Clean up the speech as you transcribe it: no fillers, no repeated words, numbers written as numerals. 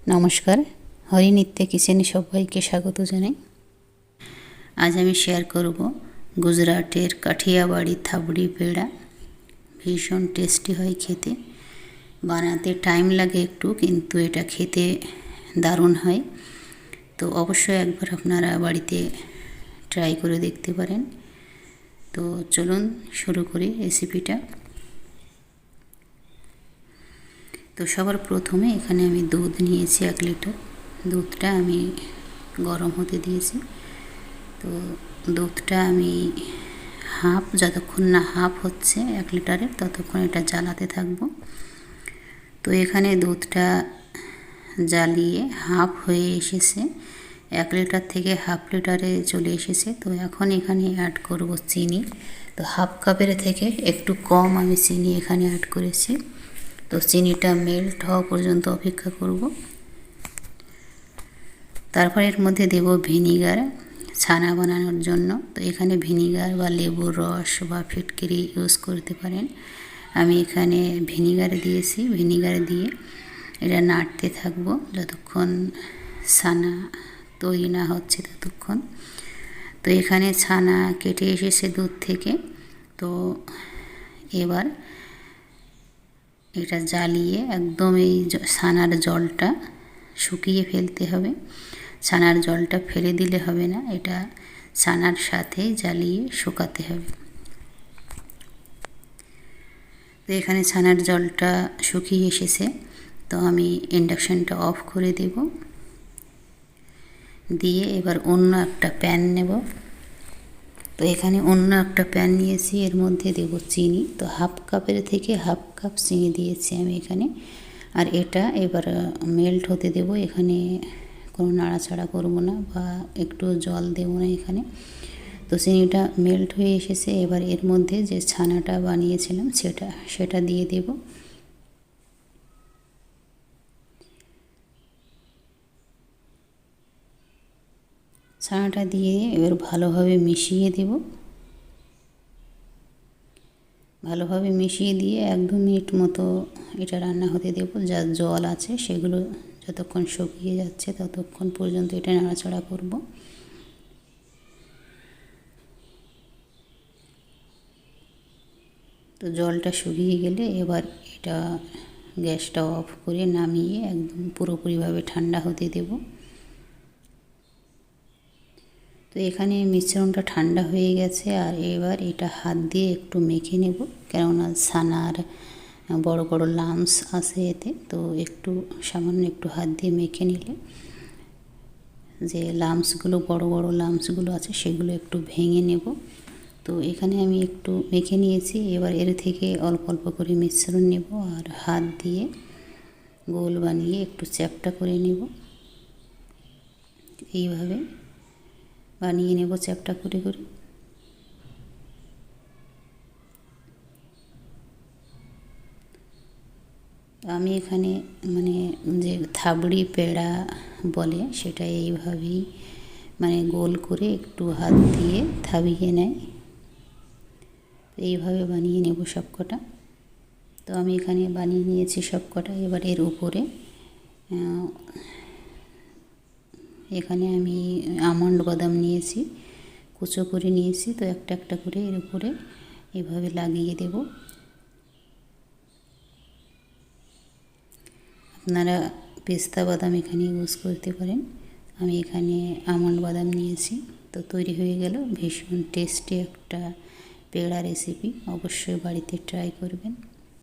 নমস্কার, হরিনিত্যে কিচেনে সবাইকে স্বাগত জানাই। আজ আমি শেয়ার করব গুজরাটের কাঠিয়াবাড়ি থাবড়ি পেড়া। ভীষণ টেস্টি হয় খেতে, বানাতে টাইম লাগে একটু, কিন্তু এটা খেতে দারুণ হয়। তো অবশ্যই একবার আপনারা বাড়িতে ট্রাই করে দেখতে পারেন। তো চলুন শুরু করি রেসিপিটা। তো সবার প্রথমে এখানে আমি দুধ নিয়েছি 1 লিটার। দুধটা আমি গরম হতে দিয়েছি। তো দুধটা আমি যতক্ষণ না হাফ হচ্ছে 1 লিটারের, ততক্ষণ এটা জ্বালাতে থাকবো। তো এখানে দুধটা জ্বালিয়ে হাফ হয়ে এসেছে, 1 লিটার থেকে হাফ লিটারে চলে এসেছে। তো এখন এখানে অ্যাড করব চিনি। তো হাফ কাপের থেকে একটু কম আমি চিনি এখানে অ্যাড করেছি। তো চিনিটা মেল্ট হওয়া পর্যন্ত অপেক্ষা করব। তারপর এর মধ্যে দেব ভিনিগার, ছানা বানানোর জন্য। তো এখানে ভিনিগার বা লেবুর রস বা ফিটকিরি ইউজ করতে পারেন। আমি এখানে ভিনিগার দিয়েছি। ভিনিগার দিয়ে এটা নাড়তে থাকবো যতক্ষণ ছানা তৈরি না হচ্ছে ততক্ষণ। তো এখানে ছানা কেটে এসেছে দুধ থেকে। তো এবার এটা জ্বালিয়ে একদম এই ছানার জলটা শুকিয়ে ফেলতে হবে। ছানার জলটা ফেলে দিলে হবে না, এটা ছানার সাথে জ্বালিয়ে শুকাতে হবে। তো এখানে ছানার জলটা শুকিয়ে এসেছে। তো আমি ইন্ডাকশানটা অফ করে দেব, দিয়ে এবার অন্য একটা প্যান নেব। তো এখানে অন্য একটা প্যান নিয়েছি, এর মধ্যে দেব চিনি। তো হাফ কাপের থেকে হাফ কাপ চিনি দিয়েছি আমি এখানে। আর এটা এবার মেল্ট হতে দেব। এখানে কোনো নাড়াচাড়া করব না বা একটু জল দেব না এখানে। তো চিনিটা মেল্ট হয়ে এসেছে। এবার এর মধ্যে যে ছানাটা বানিয়েছিলাম সেটা দিয়ে দেব। ছানাটা দিয়ে এবার ভালোভাবে মিশিয়ে দেব। ভালোভাবে মিশিয়ে দিয়ে 1-2 মিনিট মতো এটা রান্না হতে দেব। যা জল আছে সেগুলো যতক্ষণ শুকিয়ে যাচ্ছে ততক্ষণ পর্যন্ত এটা নাড়াচাড়া করব। তো জলটা শুকিয়ে গেলে এবার এটা গ্যাসটা অফ করে নামিয়ে একদম পুরোপুরিভাবে ঠান্ডা হতে দেব। তো এখানে মিশ্রণটা ঠান্ডা হয়ে গেছে। আর এবার এটা হাত দিয়ে একটু মেখে নেব, কেননা ছানার বড় বড় লাম্পস আছে এতে। তো সামান্য একটু হাত দিয়ে মেখে নিলে যে লাম্পসগুলো বড় বড় লাম্পসগুলো আছে সেগুলো একটু ভেঙে নেব। তো এখানে আমি একটু মেখে নিয়েছি। এবার এর থেকে অল্প অল্প করে মিশ্রণ নেব আর হাত দিয়ে গোল বানিয়ে একটু চ্যাপ্টা করে নেব। এইভাবে বানিয়ে নেব চ্যাপ্টা করে করে। আমি এখানে যে থাবড়ি পেড়া বলে সেটা এইভাবেই গোল করে একটু হাত দিয়ে থাবিয়ে নেয়। এইভাবে বানিয়ে নেব সবকটা। তো আমি এখানে বানিয়ে নিয়েছি সবকটা। এবার এর উপরে এখানে আমি আমন্ড বাদাম নিয়েছি, কুচো করে নিয়েছি। তো একটা একটা করে এর উপরে এভাবে লাগিয়ে দেব। আপনারা পেস্তা বাদাম এখানে ইউজ করতে পারেন। আমি এখানে আমন্ড বাদাম নিয়েছি। তো তৈরি হয়ে গেল ভীষণ টেস্টি একটা পেড়া রেসিপি। অবশ্যই বাড়িতে ট্রাই করবেন।